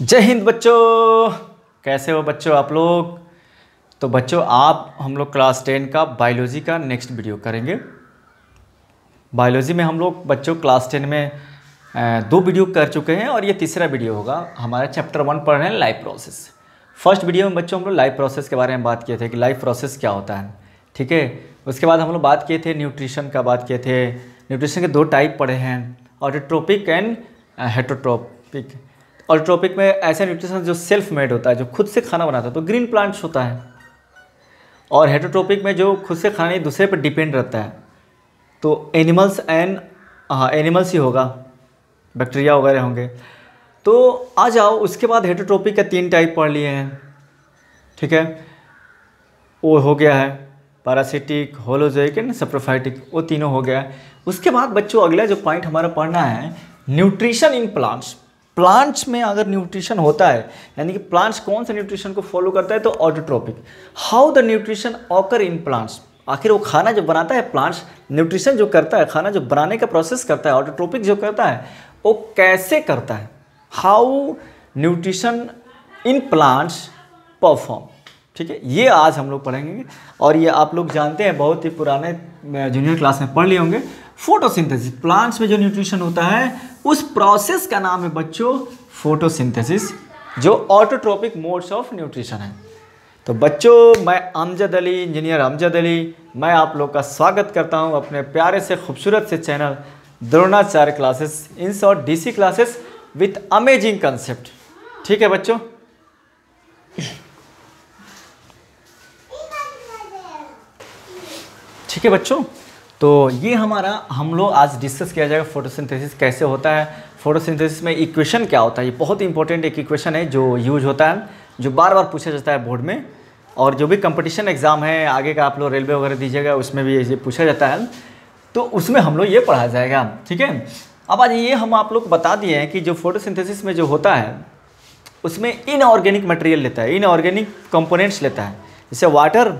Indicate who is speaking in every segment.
Speaker 1: जय हिंद बच्चों। कैसे हो बच्चों आप लोग। तो बच्चों आप हम लोग क्लास 10 का बायोलॉजी का नेक्स्ट वीडियो करेंगे। बायोलॉजी में हम लोग बच्चों क्लास 10 में दो वीडियो कर चुके हैं और ये तीसरा वीडियो होगा। हमारा चैप्टर 1 पढ़ रहे हैं लाइफ प्रोसेस। फर्स्ट वीडियो में बच्चों हम लोग लाइफ प्रोसेस के बारे में बात किए थे कि लाइफ प्रोसेस क्या होता है, ठीक है। उसके बाद हम लोग बात किए थे न्यूट्रिशन का, बात किए थे न्यूट्रिशन के दो टाइप पढ़े हैं, ऑटोट्रोपिक एंड हेटरोट्रोपिक। ऑटोट्रोपिक में ऐसा न्यूट्रिशन जो सेल्फ मेड होता है, जो खुद से खाना बनाता है, तो ग्रीन प्लांट्स होता है। और हेटरोट्रोपिक में जो खुद से खाना नहीं दूसरे पर डिपेंड रहता है, तो एनिमल्स एंड एनिमल्स ही होगा, बैक्टीरिया वगैरह होंगे। तो आ जाओ, उसके बाद हेटरोट्रोपिक का 3 टाइप पढ़ लिए हैं, ठीक है। वो हो गया है पैरासिटिक, होलोजोइक एंड सप्रोफाइटिक, वो तीनों हो गया है। उसके बाद बच्चों अगला जो पॉइंट हमारा पढ़ना है न्यूट्रिशन इन प्लांट्स। प्लांट्स में अगर न्यूट्रिशन होता है, यानी कि प्लांट्स कौन सा न्यूट्रिशन को फॉलो करता है, तो autotrophic. How the nutrition occur in plants, आखिर वो खाना जो बनाता है प्लांट्स, न्यूट्रिशन जो करता है, खाना जो बनाने का प्रोसेस करता है, ऑटोट्रोपिक जो करता है, वो कैसे करता है। How nutrition in plants perform, ठीक है। ये आज हम लोग पढ़ेंगे। और ये आप लोग जानते हैं, बहुत ही पुराने जूनियर क्लास में पढ़ लिए होंगे। फोटोसिंथेसिस, प्लांट्स में जो न्यूट्रिशन होता है उस प्रोसेस का नाम है बच्चों फोटोसिंथेसिस, जो ऑटोट्रोपिक मोड्स ऑफ न्यूट्रिशन है। तो बच्चों मैं अमजद अली, इंजीनियर अमजद अली, मैं आप लोग का स्वागत करता हूं अपने प्यारे से खूबसूरत से channel Dronacharya classes, in short DC classes with amazing concept, ठीक है बच्चों। ठीक है बच्चों, तो ये हमारा हम लोग आज डिस्कस किया जाएगा फोटोसिंथेसिस कैसे होता है। फोटोसिंथेसिस में इक्वेशन क्या होता है, ये बहुत ही इंपॉर्टेंट एक इक्वेशन है जो यूज होता है, जो बार बार पूछा जाता है बोर्ड में। और जो भी कंपटीशन एग्जाम है आगे का, आप लोग रेलवे वगैरह दीजिएगा, उसमें भी ये पूछा जाता है, तो उसमें हम लोग ये पढ़ाया जाएगा, ठीक है। अब आज ये हम आप लोग बता दिए हैं कि जो फोटोसिंथेसिस में जो होता है उसमें इनऑर्गेनिक मटेरियल लेता है, इनऑर्गेनिक कंपोनेंट्स लेता है, जैसे water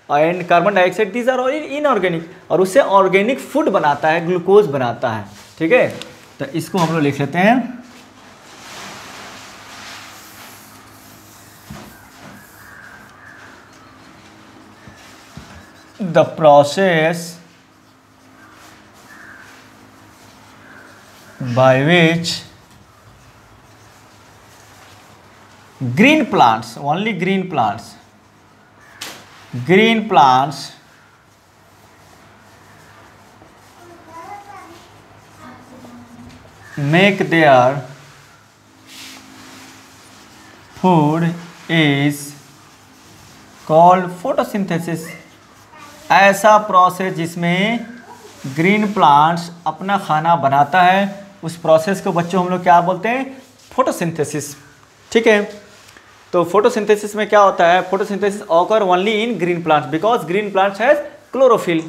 Speaker 1: and carbon dioxide, these are inorganic, और उससे ऑर्गेनिक फूड बनाता है, ग्लूकोज बनाता है, ठीक है। तो इसको हम लोग लिख लेते हैं the process by which green plants, only green plants make their food is called photosynthesis। ऐसा प्रोसेस जिसमें ग्रीन प्लांट्स अपना खाना बनाता है, उस प्रोसेस को बच्चों हम लोग क्या बोलते हैं, फोटोसिंथेसिस, ठीक है। तो फोटोसिंथेसिस में क्या होता है, photosynthesis occur only in green plants because green plants has chlorophyll.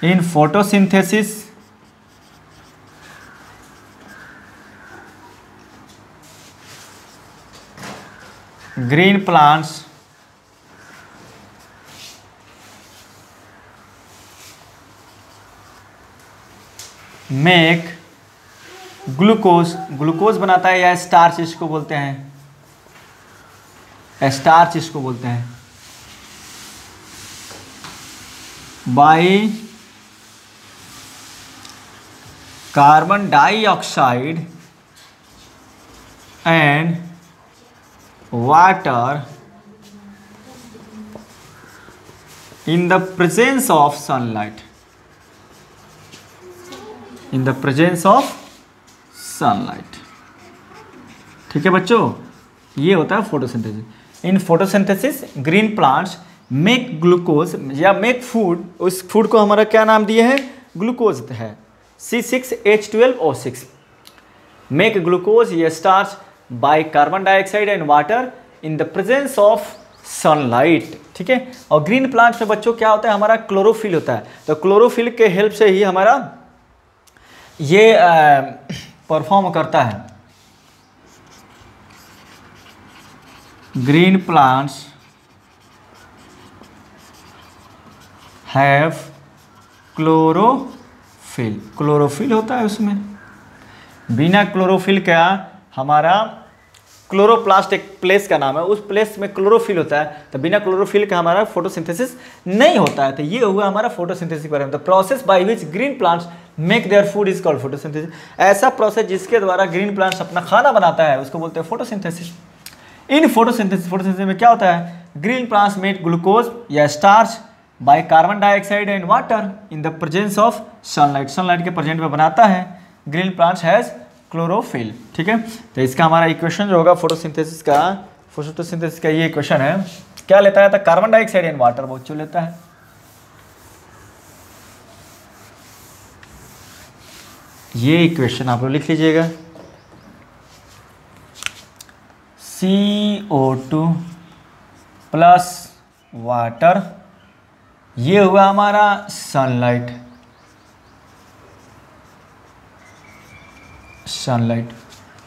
Speaker 1: In photosynthesis green plants make glucose, glucose बनाता है, या स्टार्च इसको बोलते हैं, स्टार्च इसको बोलते हैं, by carbon dioxide and water in the presence of sunlight, in the presence of sunlight, ठीक है बच्चों। ये होता है photosynthesis. In photosynthesis green plants make glucose या मेक फूड, उस फूड को हमारा क्या नाम दिए हैं, ग्लूकोज है, C6H12O6। मेक ग्लूकोज या starch by carbon dioxide and water in the presence of sunlight, ठीक है। और ग्रीन प्लांट्स में बच्चों क्या होता है, हमारा क्लोरोफिल होता है, तो क्लोरोफिल के हेल्प से ही हमारा ये परफॉर्म करता है। green plants have chlorophyll, chlorophyll, chlorophyll होता है उसमें। बिना क्लोरोफिल का हमारा क्लोरोप्लास्ट एक प्लेस का नाम है, उस प्लेस में क्लोरोफिल होता है, तो बिना क्लोरोफिल का हमारा फोटोसिंथेसिस नहीं होता है। तो ये हुआ हमारा फोटोसिंथेसिस के बारे में। The process by which green plants make their food is called photosynthesis. ऐसा प्रोसेस जिसके द्वारा ग्रीन प्लांट्स अपना खाना बनाता है उसको बोलते हैं फोटोसिंथेसिस। इन फोटोसिंथेसिस में क्या होता है, ग्रीन प्लांट्स मेक ग्लूकोज या starch by carbon dioxide and water in the presence of sunlight. Sunlight के प्रेजेंट में बनाता है ग्रीन प्लांट्स हैज क्लोरोफिल। ठीक है, तो इसका हमारा इक्वेशन जो होगा फोटोसिंथेसिस का ये इक्वेशन है, क्या लेता है, तो कार्बन डाइऑक्साइड एंड वाटर बहुत जो लेता है। ये इक्वेशन आप लोग लिख लीजिएगा, CO2 प्लस वाटर, ये हुआ हमारा सनलाइट,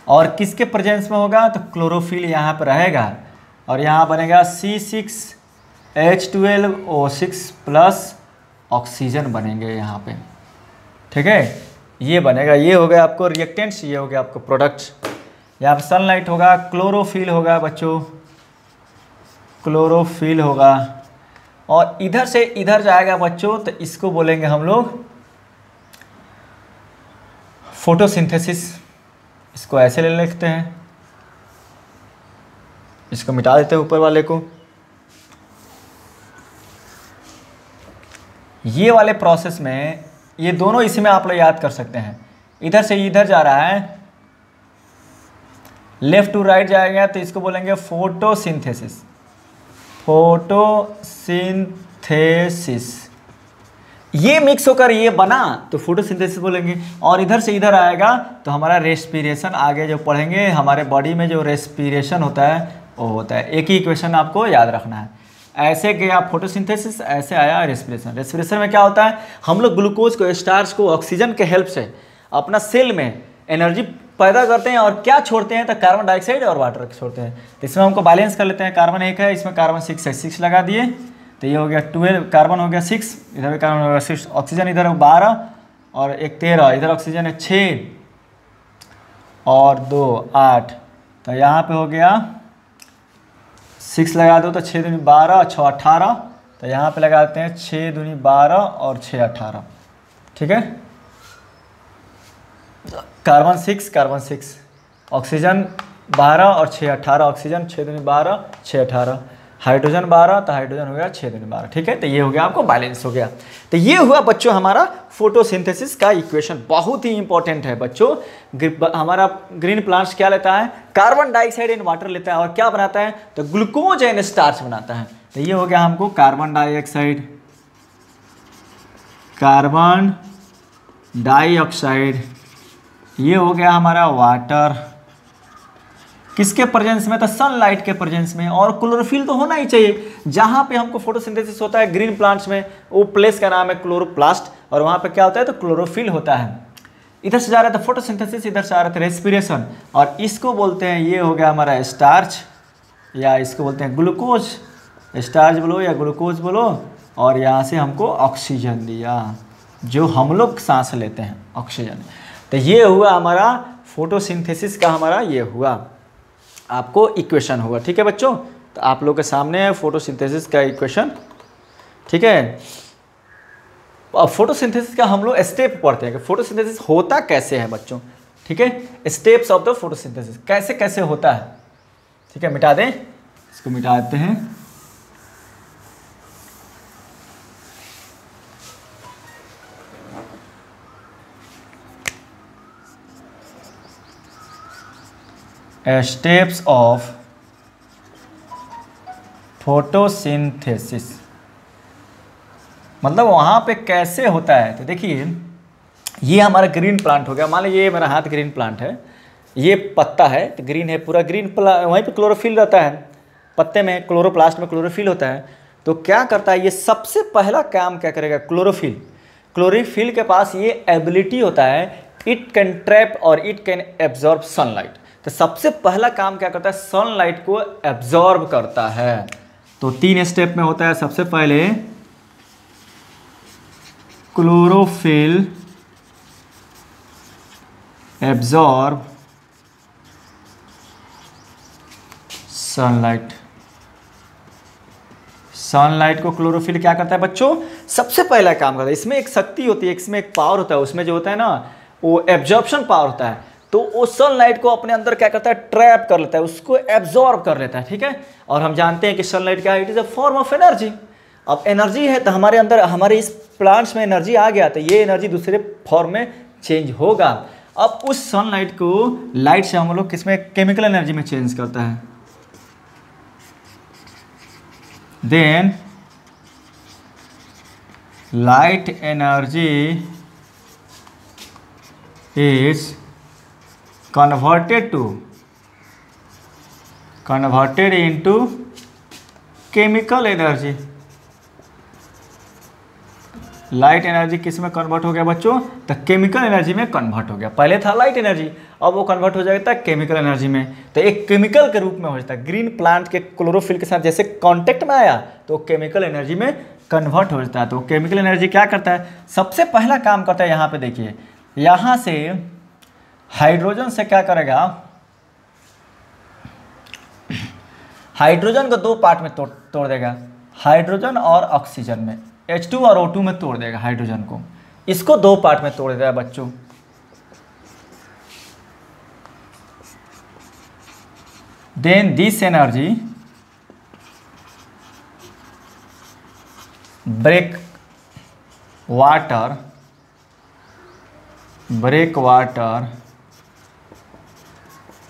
Speaker 1: और किसके प्रेजेंस में होगा, तो क्लोरोफिल यहाँ पर रहेगा और यहाँ बनेगा C6H12O6 प्लस ऑक्सीजन बनेंगे यहाँ पे। ठीक है, ये बनेगा, ये हो गया आपको रिएक्टेंट्स, ये हो गया आपको प्रोडक्ट्स। यहाँ पर सनलाइट होगा, क्लोरोफिल होगा बच्चों, क्लोरोफिल होगा, और इधर से इधर जाएगा बच्चों, तो इसको बोलेंगे हम लोग फोटोसिंथेसिस। इसको ऐसे ले लिखते हैं, इसको मिटा देते हैं ऊपर वाले को। ये वाले प्रोसेस में ये दोनों इसी में आप लोग याद कर सकते हैं, इधर से इधर जा रहा है, लेफ्ट टू राइट जाएगा, तो इसको बोलेंगे फोटोसिंथेसिस। फोटोसिंथेसिस ये मिक्स होकर ये बना तो फोटोसिंथेसिस बोलेंगे, और इधर से इधर आएगा तो हमारा रेस्पिरेशन। आगे जो पढ़ेंगे हमारे बॉडी में जो रेस्पिरेशन होता है वो होता है। एक ही इक्वेशन आपको याद रखना है, ऐसे गया फोटोसिंथेसिस, ऐसे आया रेस्पिरेशन। रेस्पिरेशन में क्या होता है, हम लोग ग्लूकोज को, स्टार्च को ऑक्सीजन के हेल्प से अपना सेल में एनर्जी पैदा करते हैं, और क्या छोड़ते हैं, तो कार्बन डाइऑक्साइड और वाटर छोड़ते हैं। तो इसमें हमको बैलेंस कर लेते हैं, कार्बन 1 है, इसमें कार्बन 6 है, 6 लगा दिए, तो ये हो गया 12, कार्बन हो गया 6, इधर भी कार्बन हो गया 6, ऑक्सीजन इधर 12 और एक 13, इधर ऑक्सीजन है 6 और 2 8, तो यहाँ पे हो गया 6 लगा दो तो 6 दूनी 12, 6 18, तो यहाँ पे लगाते हैं 6 दूनी 12 और 6 18। ठीक है, कार्बन 6 ऑक्सीजन 12 और 6 18, ऑक्सीजन 6 दूनी 12 6 18, हाइड्रोजन 12, तो हाइड्रोजन हो गया 6 दूनी 12। ठीक है, तो ये हो गया आपको बैलेंस हो गया। तो ये हुआ बच्चों हमारा फोटोसिंथेसिस का इक्वेशन, बहुत ही इंपॉर्टेंट है बच्चों। हमारा ग्रीन प्लांट्स क्या लेता है, कार्बन डाइऑक्साइड एंड वाटर लेता है, और क्या बनाता है, तो ग्लूकोज एंड स्टार्च बनाता है। तो ये हो गया हमको कार्बन डाइऑक्साइड, ये हो गया हमारा वाटर, किसके प्रेजेंस में, तो सनलाइट के प्रेजेंस में। और क्लोरोफिल तो होना ही चाहिए, जहाँ पे हमको फोटोसिंथेसिस होता है ग्रीन प्लांट्स में, वो प्लेस का नाम है क्लोरोप्लास्ट, और वहाँ पे क्या होता है, तो क्लोरोफिल होता है। इधर से जा रहा था फोटोसिंथेसिस, इधर से आ रहा था रेस्पिरेशन, और इसको बोलते हैं, ये हो गया हमारा स्टार्च, या इसको बोलते हैं ग्लूकोज, स्टार्च बोलो या ग्लूकोज बोलो, और यहाँ से हमको ऑक्सीजन दिया, जो हम लोग सांस लेते हैं, ऑक्सीजन। तो ये हुआ हमारा फोटोसिंथेसिस का, हमारा ये हुआ आपको इक्वेशन होगा। ठीक है बच्चों, तो आप लोग के सामने है फोटोसिंथेसिस का इक्वेशन। ठीक है, अब फोटोसिंथेसिस का हम लोग स्टेप पढ़ते हैं कि फोटोसिंथेसिस होता कैसे है बच्चों। ठीक है, स्टेप्स ऑफ द फोटोसिंथेसिस कैसे कैसे होता है। ठीक है, मिटा दें, इसको मिटा देते हैं। स्टेप्स ऑफ फोटोसिंथेसिस मतलब वहाँ पे कैसे होता है। तो देखिए, ये हमारा ग्रीन प्लांट हो गया, मान लीजिए ये मेरा हाथ ग्रीन प्लांट है, ये पत्ता है तो ग्रीन है, पूरा ग्रीन वहीं पे क्लोरोफिल रहता है, पत्ते में क्लोरोप्लास्ट में क्लोरोफिल होता है। तो क्या करता है, ये सबसे पहला काम क्या करेगा, क्लोरोफिल के पास ये एबिलिटी होता है, इट कैन ट्रैप और इट कैन एब्जॉर्ब सनलाइट। तो सबसे पहला काम क्या करता है, सनलाइट को एब्जॉर्ब करता है। तो 3 स्टेप में होता है। सबसे पहले क्लोरोफिल एब्जॉर्ब सनलाइट। सनलाइट को क्लोरोफिल क्या करता है बच्चों? सबसे पहला काम करता है। इसमें एक शक्ति होती है, इसमें एक पावर होता है, उसमें जो होता है ना वो एब्जॉर्प्शन पावर होता है। तो वो सनलाइट को अपने अंदर क्या करता है? ट्रैप कर लेता है, उसको एब्जॉर्ब कर लेता है। ठीक है, और हम जानते हैं कि सनलाइट क्या है? It is a form of energy. अब एनर्जी है तो हमारे अंदर, हमारे इस प्लांट्स में एनर्जी आ गया, तो ये एनर्जी दूसरे फॉर्म में चेंज होगा। अब उस सनलाइट को लाइट से हम लोग किसमें? केमिकल एनर्जी में चेंज करता है। Then light energy is converted into chemical energy। Light energy किस में कन्वर्ट हो गया बच्चों? तो केमिकल एनर्जी में कन्वर्ट हो गया। पहले था लाइट एनर्जी, अब वो कन्वर्ट हो जाएगा केमिकल एनर्जी में। तो एक केमिकल के रूप में हो जाता है। ग्रीन प्लांट के क्लोरोफिल के साथ जैसे कांटेक्ट में आया तो केमिकल एनर्जी में कन्वर्ट हो जाता है। तो केमिकल एनर्जी क्या करता है? सबसे पहला काम करता है, यहाँ पे देखिए, यहाँ से हाइड्रोजन से क्या करेगा? हाइड्रोजन को दो पार्ट में तोड़ देगा, हाइड्रोजन और ऑक्सीजन में, H2 और O2 में तोड़ देगा हाइड्रोजन को। इसको दो पार्ट में तोड़ देगा बच्चों। Then this energy break water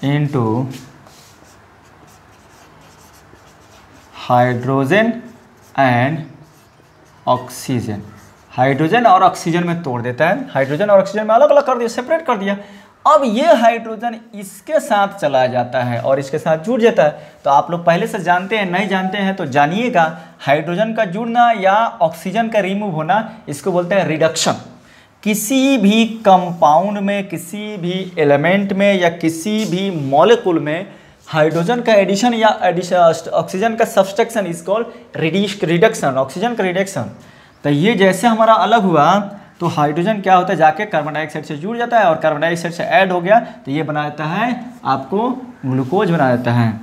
Speaker 1: into hydrogen and oxygen. Hydrogen और ऑक्सीजन में तोड़ देता है। हाइड्रोजन और ऑक्सीजन में अलग अलग कर दिया, सेपरेट कर दिया। अब ये हाइड्रोजन इसके साथ चला जाता है और इसके साथ जुड़ जाता है। तो आप लोग पहले से जानते हैं, नहीं जानते हैं तो जानिएगा, हाइड्रोजन का जुड़ना या ऑक्सीजन का रिमूव होना, इसको बोलते हैं रिडक्शन। किसी भी कंपाउंड में, किसी भी एलिमेंट में या किसी भी मॉलिक्यूल में हाइड्रोजन का एडिशन या ऑक्सीजन का subtraction is called reduction, oxygen का रिडक्शन। तो ये जैसे हमारा अलग हुआ तो हाइड्रोजन क्या होता है? जाके कार्बन डाइऑक्साइड से जुड़ जाता है और कार्बन डाइऑक्साइड से ऐड हो गया तो ये बना देता है आपको ग्लूकोज बना देता है।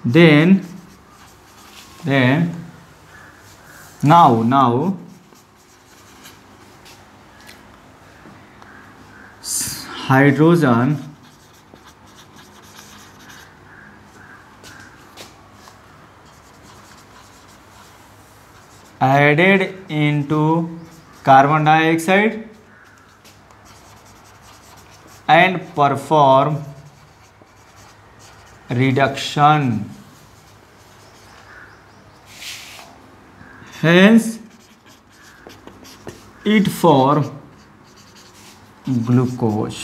Speaker 1: Then now hydrogen added into carbon dioxide and perform reduction, hence it form glucose.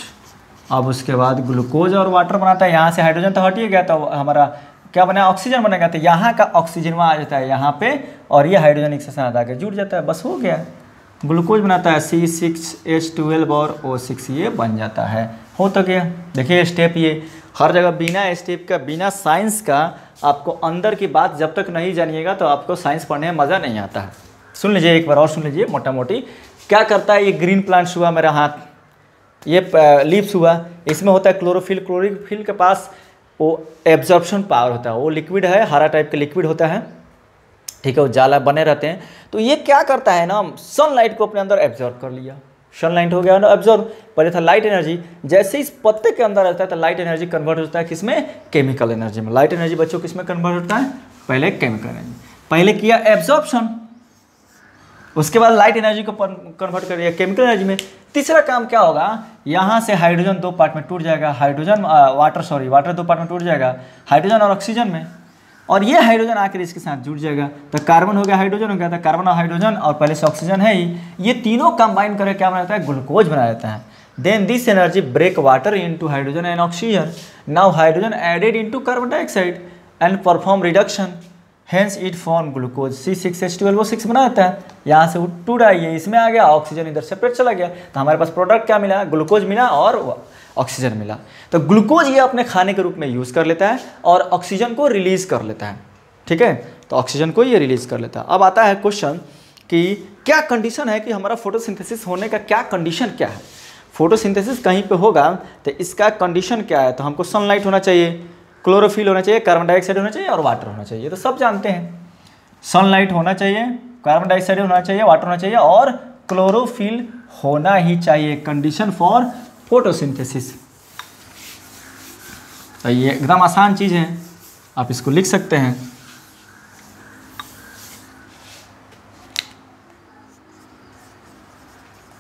Speaker 1: अब उसके बाद ग्लूकोज और वाटर बनाता है। यहाँ से हाइड्रोजन तो हट ही गया, तो हमारा क्या बना? ऑक्सीजन बनेगा। तो यहाँ का ऑक्सीजन वहाँ आ जाता है यहाँ पे और ये हाइड्रोजन एक साथ आके जुड़ जाता है, बस हो गया। ग्लूकोज बनाता है C6H12 और O6, ये बन जाता है। हो तो गया। देखिए स्टेप, ये हर जगह बिना स्टेप का, बिना साइंस का आपको अंदर की बात जब तक नहीं जानिएगा तो आपको साइंस पढ़ने में मज़ा नहीं आता है। सुन लीजिए एक बार और, सुन लीजिए मोटा मोटी क्या करता है। ये ग्रीन प्लांट्स हुआ मेरा हाथ, ये लीव्स हुआ, इसमें होता है क्लोरोफिल। क्लोरोफिल के पास वो एब्जॉर्प्शन पावर होता है, वो लिक्विड है, हरा टाइप का लिक्विड होता है, ठीक है, वो जाला बने रहते हैं। तो ये क्या करता है ना, सनलाइट को अपने अंदर एब्जॉर्ब कर लिया। सनलाइट हो गया ना एब्जॉर्ब। पहले था लाइट एनर्जी, जैसे इस पत्ते के अंदर रहता है तो लाइट एनर्जी कन्वर्ट होता है किसमें? केमिकल एनर्जी में। लाइट एनर्जी बच्चों किसमें कन्वर्ट होता है? पहले केमिकल एनर्जी, पहले किया एब्जॉर्प्शन, उसके बाद लाइट एनर्जी को कन्वर्ट कर दिया केमिकल एनर्जी में। तीसरा काम क्या होगा? यहाँ से हाइड्रोजन दो पार्ट में टूट जाएगा, वाटर दो पार्ट में टूट जाएगा, हाइड्रोजन और ऑक्सीजन में, और ये हाइड्रोजन आकर इसके साथ जुड़ जाएगा। तो कार्बन हो गया, हाइड्रोजन हो गया, तो कार्बन और हाइड्रोजन और पहले से ऑक्सीजन है ही, ये तीनों कंबाइन करके क्या बना देता है? ग्लूकोज बना देता है। Then this energy break water into hydrogen and oxygen. Now hydrogen added into carbon dioxide and perform reduction, hence it form glucose. C6H12O6 बना देता है। यहाँ से टूटा, ये इसमें आ गया, ऑक्सीजन इधर सेपरेट चला गया, तो हमारे पास प्रोडक्ट क्या मिला? ग्लूकोज मिला और ऑक्सीजन मिला। तो ग्लूकोज ये अपने खाने के रूप में यूज़ कर लेता है और ऑक्सीजन को रिलीज़ कर लेता है, ठीक है। तो ऑक्सीजन को ये रिलीज़ कर लेता है। अब आता है क्वेश्चन कि क्या कंडीशन है, कि हमारा फोटोसिंथेसिस होने का क्या कंडीशन क्या है। फोटोसिंथेसिस कहीं पे होगा तो इसका कंडीशन क्या है, तो हमको सनलाइट होना चाहिए, क्लोरोफिल होना चाहिए, कार्बन डाइऑक्साइड होना चाहिए और वाटर होना चाहिए। तो सब जानते हैं सनलाइट होना चाहिए, कार्बन डाइऑक्साइड होना चाहिए, वाटर होना चाहिए और क्लोरोफिल होना ही चाहिए, कंडीशन फॉर फोटोसिंथेसिस। तो ये एकदम आसान चीज़ है, आप इसको लिख सकते हैं।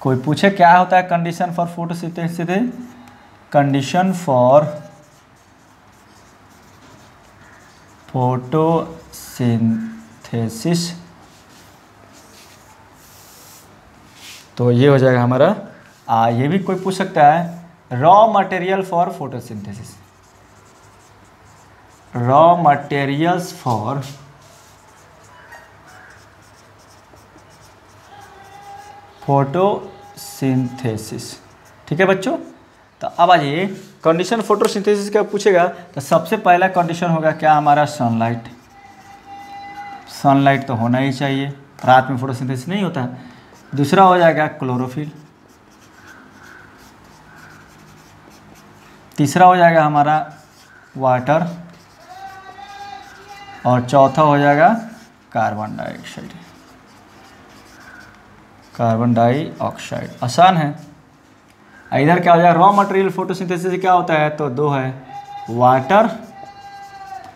Speaker 1: कोई पूछे क्या होता है condition for photosynthesis, condition for photosynthesis, तो ये हो जाएगा हमारा ये भी कोई पूछ सकता है raw material for photosynthesis, raw materials for photosynthesis. ठीक है बच्चों, तो अब आ जाइए कंडीशन फोटोसिंथेसिस का पूछेगा तो सबसे पहला कंडीशन होगा क्या हमारा, सनलाइट। सनलाइट तो होना ही चाहिए, रात में फोटोसिंथेसिस नहीं होता है। दूसरा हो जाएगा क्लोरोफिल, तीसरा हो जाएगा हमारा वाटर और चौथा हो जाएगा कार्बन डाइऑक्साइड। कार्बन डाइऑक्साइड आसान है। इधर क्या हो जाएगा, रॉ मटेरियल फोटोसिंथेसिस क्या होता है, तो दो है, वाटर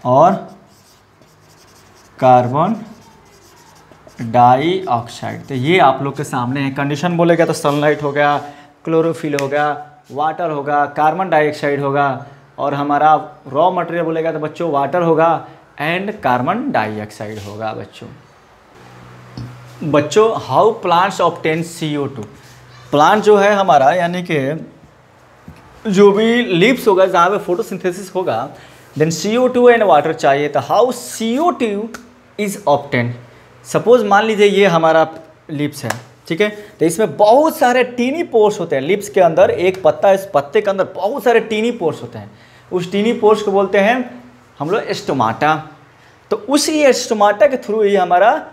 Speaker 1: और कार्बन डाइऑक्साइड। तो ये आप लोग के सामने है। कंडीशन बोलेगा तो सनलाइट हो गया, क्लोरोफिल हो गया, वाटर होगा, कार्बन डाइऑक्साइड होगा और हमारा रॉ मटेरियल बोलेगा तो बच्चों वाटर होगा एंड कार्बन डाइऑक्साइड होगा। बच्चों how plants obtain CO2। Plant जो है हमारा यानी कि जो भी लीव्स होगा जहाँ पे फोटोसिंथेसिस होगा, देन CO2 एंड वाटर चाहिए। तो how CO2 is obtain. Suppose मान लीजिए ये हमारा लिप्स है, ठीक है, तो इसमें बहुत सारे टीनी पोर्स होते हैं। लिप्स के अंदर एक पत्ता, इस पत्ते के अंदर बहुत सारे टीनी पोर्स होते हैं। उस टीनी पोर्स को बोलते हैं हम लोग स्टोमाटा। तो उसी स्टोमाटा के थ्रू ही हमारा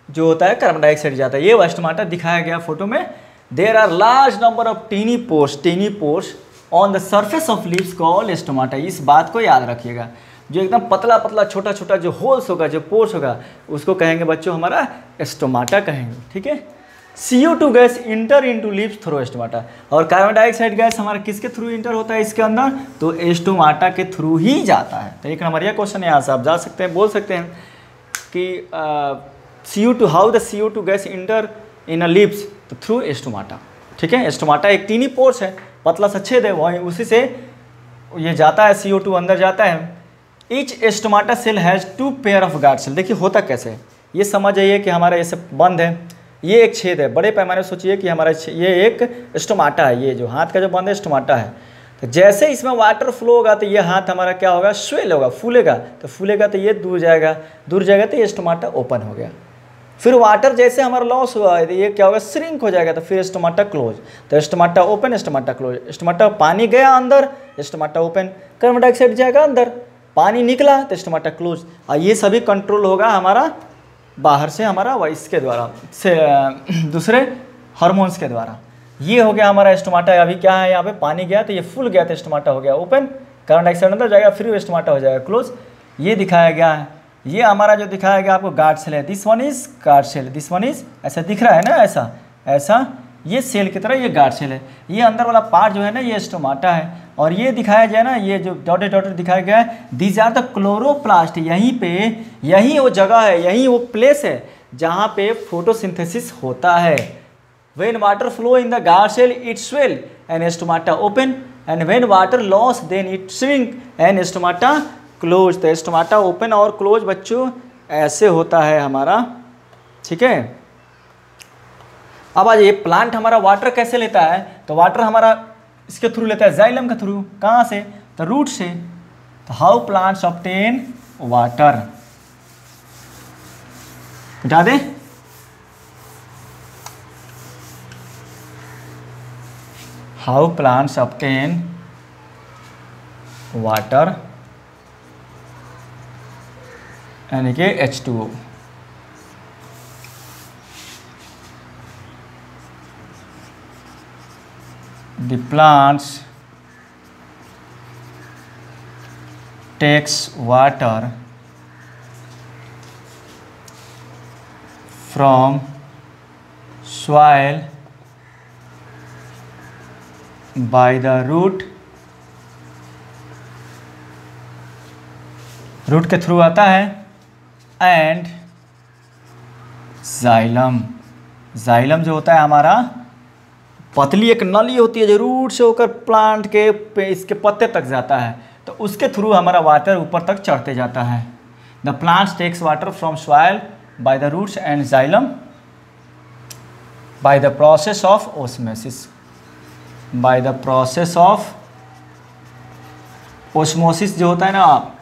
Speaker 1: जो होता है कार्बन डाइऑक्साइड जाता है। ये स्टोमाटा दिखाया गया फोटो में। There are large number of tiny pores on the surface of lips called stomata. इस बात को याद रखिएगा, जो एकदम पतला पतला छोटा छोटा जो होल्स होगा, जो पोर्स होगा, उसको कहेंगे बच्चों हमारा स्टोमाटा कहेंगे। ठीक है, CO2 gas inter into lips through stomata. और कार्बन डाइऑक्साइड गैस हमारा किसके थ्रू इंटर होता है इसके अंदर, तो स्टोमाटा के थ्रू ही जाता है। तो एक नंबर यह क्वेश्चन यहाँ से आप जा सकते हैं, बोल सकते हैं कि CO2 how the CO2 gas inter in a lips, तो थ्रू स्टोमाटा। ठीक है, स्टोमाटा एक टीनी पोर्स है, पतला सा छेद है, वहीं उसी से ये जाता है, CO2 अंदर जाता है। Each stomata cell has 2 pair of guard cell. देखिए होता कैसे है, ये समझ जाइए कि हमारा ये सब बंद है, ये एक छेद है। बड़े पैमाने पर सोचिए कि हमारा ये एक स्टोमाटा है, ये जो हाथ का जो बंद है स्टोमाटा है। तो जैसे इसमें वाटर फ्लो होगा तो ये हाथ हमारा क्या होगा, स्वेल होगा, फूलेगा। तो फूलेगा तो ये दूर जाएगा तो ये स्टोमाटा ओपन हो गया। फिर वाटर जैसे हमारा लॉस हुआ तो ये क्या होगा, श्रिंक हो जाएगा। तो फिर स्टोमाटा क्लोज। तो stomata open, stomata close. Stomata पानी गया अंदर, स्टोमाटा ओपन। कार्बन डाइऑक्साइड जाएगा अंदर, पानी निकला तो स्टोमाटा क्लोज। और ये सभी कंट्रोल होगा हमारा बाहर से, हमारा इसके द्वारा से दूसरे हार्मोन्स के द्वारा। ये हो गया हमारा स्टोमाटा। अभी क्या है, यहाँ पे पानी गया तो ये फुल गया तो स्टोमाटा हो गया ओपन, कार्बन डाइऑक्साइड अंदर जाएगा, फिर स्टोमाटा हो जाएगा क्लोज। ये दिखाया गया है। ये हमारा जो दिखाया गया आपको गार्ड सेल है, this one is guard cell, this one is, ऐसा दिख रहा है ना, ऐसा ऐसा ये सेल की तरह ये गार्ड सेल है। ये अंदर वाला पार्ट जो है ना ये स्टोमाटा है। और ये दिखाया गया ना, ये जो डॉटेड डॉटेड दिखाया गया है, दीज आर द क्लोरोप्लास्ट। यहीं वो जगह है, यहीं वो प्लेस है जहाँ पे फोटोसिंथेसिस होता है। When water flow in the guard cell it swell and stomata open, and when water loss then it shrink and stomata close. तो स्टोमाटा ओपन और क्लोज बच्चों ऐसे होता है हमारा। ठीक है, अब आज ये प्लांट हमारा वाटर कैसे लेता है, तो वाटर हमारा इसके थ्रू लेता है, जाइलम के थ्रू। कहाँ से, तो रूट से। तो हाउ प्लांट्स ऑब्टेन वाटर, बता दे, हाउ प्लांट्स ऑब्टेन वाटर यानी कि H2O। The plants takes water from soil by the root के थ्रू आता है, एंड जाइलम जो होता है हमारा, पतली एक नली होती है जो रूट से होकर प्लांट के इसके पत्ते तक जाता है, तो उसके थ्रू हमारा वाटर ऊपर तक चढ़ते जाता है। The plants takes water from soil by the roots and xylem by the process of osmosis. By the process of osmosis जो होता है ना,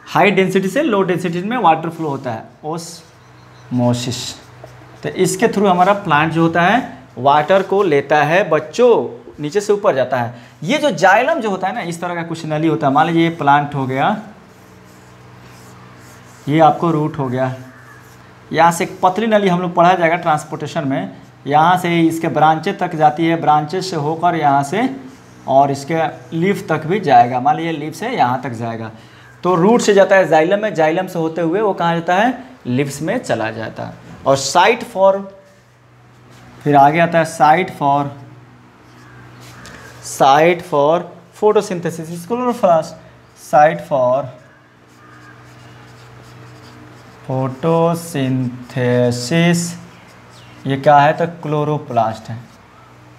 Speaker 1: हाई डेंसिटी से लो डेंसिटी में वाटर फ्लो होता है, ओस्मोसिस। तो इसके थ्रू हमारा प्लांट जो होता है वाटर को लेता है बच्चों, नीचे से ऊपर जाता है। ये जो जाइलम जो होता है ना, इस तरह का कुछ नली होता है। मान लीजिए ये प्लांट हो गया, ये आपको रूट हो गया, यहाँ से एक पतली नली हम लोग पढ़ा जाएगा ट्रांसपोर्टेशन में, यहाँ से इसके ब्रांचेस तक जाती है, ब्रांचेस से होकर यहाँ से और इसके लीफ तक भी जाएगा। मान लीजिए लीफ से यहाँ तक जाएगा, तो रूट से जाता है जाइलम में, जाइलम से होते हुए वो कहाँ जाता है, लीव्स में चला जाता है। और साइट फॉर, फिर आगे आता है site for photosynthesis, chloroplast, site for photosynthesis, ये क्या है, तो क्लोरोप्लास्ट है।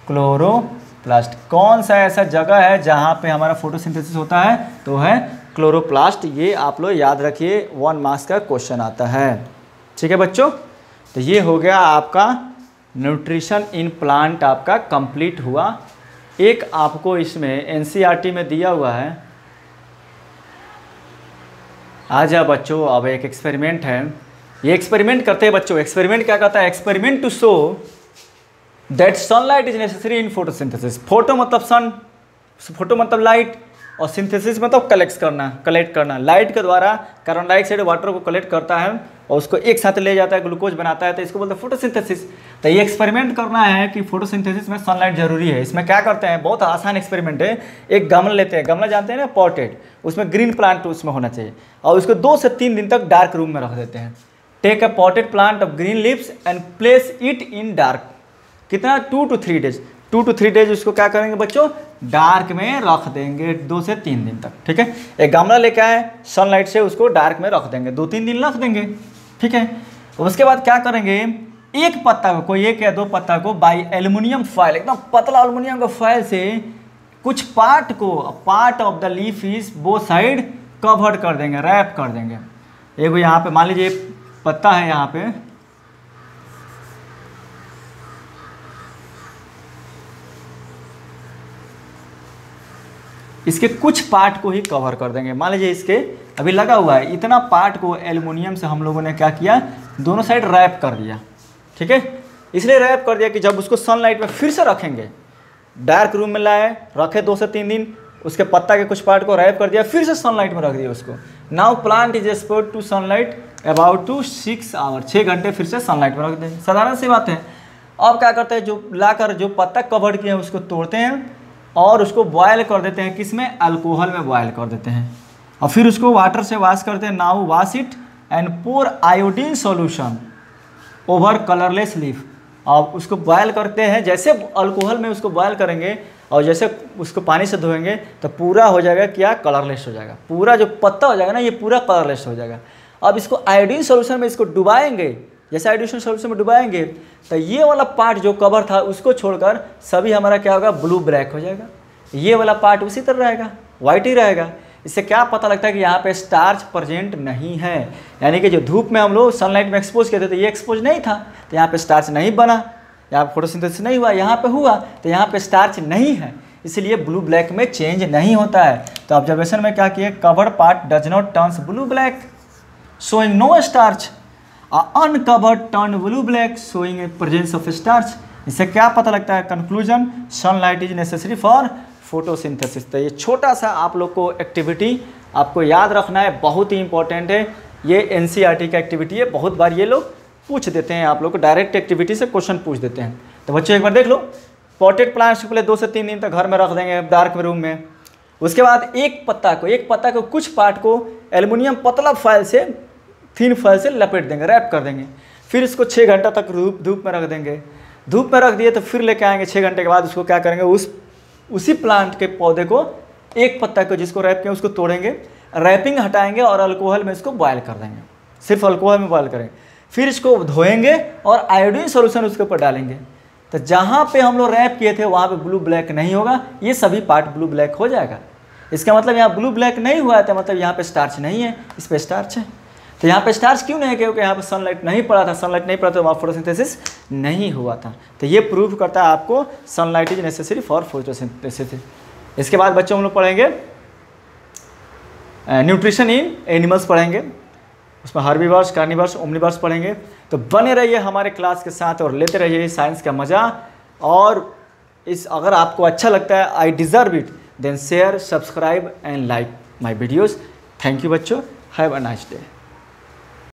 Speaker 1: क्लोरोप्लास्ट कौन सा ऐसा जगह है जहाँ पे हमारा फोटोसिंथेसिस होता है, तो है क्लोरोप्लास्ट। ये आप लोग याद रखिए, 1 मार्क्स का क्वेश्चन आता है। ठीक है बच्चों, तो ये हो गया आपका न्यूट्रिशन इन प्लांट आपका कंप्लीट हुआ। एक आपको इसमें एनसीईआरटी में दिया हुआ है, आजा बच्चों, अब एक एक्सपेरिमेंट है, ये एक्सपेरिमेंट करते हैं बच्चों। एक्सपेरिमेंट क्या कहता है, experiment to show that sunlight is necessary in photosynthesis. Photo मतलब सन, फोटो मतलब लाइट, और सिंथेसिस मतलब कलेक्ट करना। लाइट के द्वारा कार्बन डाइऑक्साइड वाटर को कलेक्ट करता है और उसको एक साथ ले जाता है, ग्लूकोज बनाता है, तो इसको बोलते हैं फोटोसिंथेसिस। तो ये एक्सपेरिमेंट करना है कि फोटोसिंथेसिस में सनलाइट जरूरी है। इसमें क्या करते हैं, बहुत आसान एक्सपेरिमेंट है। एक गमला लेते हैं, गमला जानते हैं ना, पॉटेड, उसमें ग्रीन प्लांट उसमें होना चाहिए, और उसको 2 से 3 दिन तक डार्क रूम में रख देते हैं। Take a potted plant of green leaves and place it in dark. कितना, 2 to 3 डेज, 2 to 3 डेज उसको क्या करेंगे बच्चों, डार्क में रख देंगे 2 से 3 दिन तक। ठीक है, एक गमला लेके आए, सनलाइट से उसको डार्क में रख देंगे, 2-3 दिन रख देंगे। ठीक है, उसके बाद क्या करेंगे, एक पत्ता को, कोई 1 या 2 पत्ता को बाई एल्युमिनियम फॉइल, एकदम पतला एल्युमिनियम का फॉइल से कुछ part of the leaf is both side covered कर देंगे, रैप कर देंगे। एक यहाँ पे मान लीजिए पत्ता है, यहाँ पे इसके कुछ पार्ट को ही कवर कर देंगे। मान लीजिए इसके अभी लगा हुआ है, इतना पार्ट को एल्युमिनियम से हम लोगों ने क्या किया, दोनों साइड रैप कर दिया। ठीक है, इसलिए रैप कर दिया कि जब उसको सनलाइट में फिर से रखेंगे, डार्क रूम में लाए, रखे 2 से 3 दिन, उसके पत्ता के कुछ पार्ट को रैप कर दिया, फिर से सनलाइट में रख दिया उसको। Now plant is expose to sunlight about two 6 hour, 6 घंटे फिर से सनलाइट में रख दें, साधारण सी बात है। अब क्या करते हैं, जो लाकर जो पत्ता कवर्ड किए हैं उसको तोड़ते हैं और उसको बॉयल कर देते हैं, किसमें, अल्कोहल में बॉयल कर देते हैं, और फिर उसको वाटर से वॉश करते हैं। Now wash it and pour iodine solution over colourless leaf. अब उसको बॉयल करते हैं, जैसे अल्कोहल में उसको बॉयल करेंगे और जैसे उसको पानी से धोएंगे तो पूरा हो जाएगा क्या, कलरलेस हो जाएगा, पूरा जो पत्ता हो जाएगा ना, ये पूरा कलरलेस हो जाएगा। अब इसको आयोडीन सॉल्यूशन में इसको डुबाएंगे, जैसे आयोडीन सॉल्यूशन में डुबाएंगे तो ये वाला पार्ट जो कवर था उसको छोड़कर सभी हमारा क्या होगा, ब्लू ब्लैक हो जाएगा। ये वाला पार्ट उसी तरह रहेगा, वाइट ही रहेगा। इससे क्या पता लगता है कि यहाँ पे स्टार्च प्रेजेंट नहीं है, यानी कि जो धूप में हम लोग सनलाइट में एक्सपोज किए थे तो ये एक्सपोज नहीं था, तो यहाँ पे स्टार्च नहीं बना, यहाँ फोटोसिंथेसिस नहीं हुआ, यहाँ पे हुआ तो यहाँ पे स्टार्च नहीं है, इसलिए ब्लू ब्लैक में चेंज नहीं होता है। तो ऑब्जर्वेशन में क्या किए, covered part does not turns blue black showing no starch, uncovered turn blue black showing presence of starch. इससे क्या पता लगता है, conclusion, sunlight is necessary for photosynthesis. तो ये छोटा सा आप लोग को एक्टिविटी आपको याद रखना है, बहुत ही इंपॉर्टेंट है। ये एनसीईआरटी का एक्टिविटी है, बहुत बार ये लोग पूछ देते हैं, आप लोग को डायरेक्ट एक्टिविटी से क्वेश्चन पूछ देते हैं। तो बच्चों एक बार देख लो, पॉटेड प्लांट्स को पहले 2 से 3 दिन तक घर में रख देंगे डार्क रूम में। उसके बाद एक पत्ता को कुछ पार्ट को एल्युमिनियम पतला फाइल से थिन फाइल से लपेट देंगे, रैप कर देंगे। फिर इसको 6 घंटा तक धूप में रख देंगे। धूप में रख दिए तो फिर लेके आएंगे 6 घंटे के बाद। उसको क्या करेंगे, उसी प्लांट के पौधे को, एक पत्ता को जिसको रैप किया उसको तोड़ेंगे, रैपिंग हटाएंगे और अल्कोहल में इसको बॉयल कर देंगे। सिर्फ अल्कोहल में बॉयल करेंगे। फिर इसको धोएंगे और आयोडीन सोल्यूशन उसके ऊपर डालेंगे। तो जहाँ पे हम लोग रैप किए थे वहाँ पे ब्लू ब्लैक नहीं होगा, ये सभी पार्ट ब्लू ब्लैक हो जाएगा। इसका मतलब यहाँ ब्लू ब्लैक नहीं हुआ है तो मतलब यहाँ पे स्टार्च नहीं है, इस पे स्टार्च है। तो यहाँ पे स्टार्च क्यों नहीं है, क्योंकि यहाँ पे सनलाइट नहीं पड़ा था। सनलाइट नहीं पड़ा तो वहाँ फोटोसिंथेसिस नहीं हुआ था। तो ये प्रूव करता है आपको sunlight is necessary for photosynthesis. इसके बाद बच्चों हम लोग पढ़ेंगे न्यूट्रिशन इन एनिमल्स पढ़ेंगे, उसमें हर्बीवर्स, कार्निवर्स, ओमनिवर्स पढ़ेंगे। तो बने रहिए हमारे क्लास के साथ और लेते रहिए साइंस का मज़ा। और अगर आपको अच्छा लगता है, I deserve it, then share, subscribe and like my videos. Thank you बच्चों, हैव अ नाइस डे।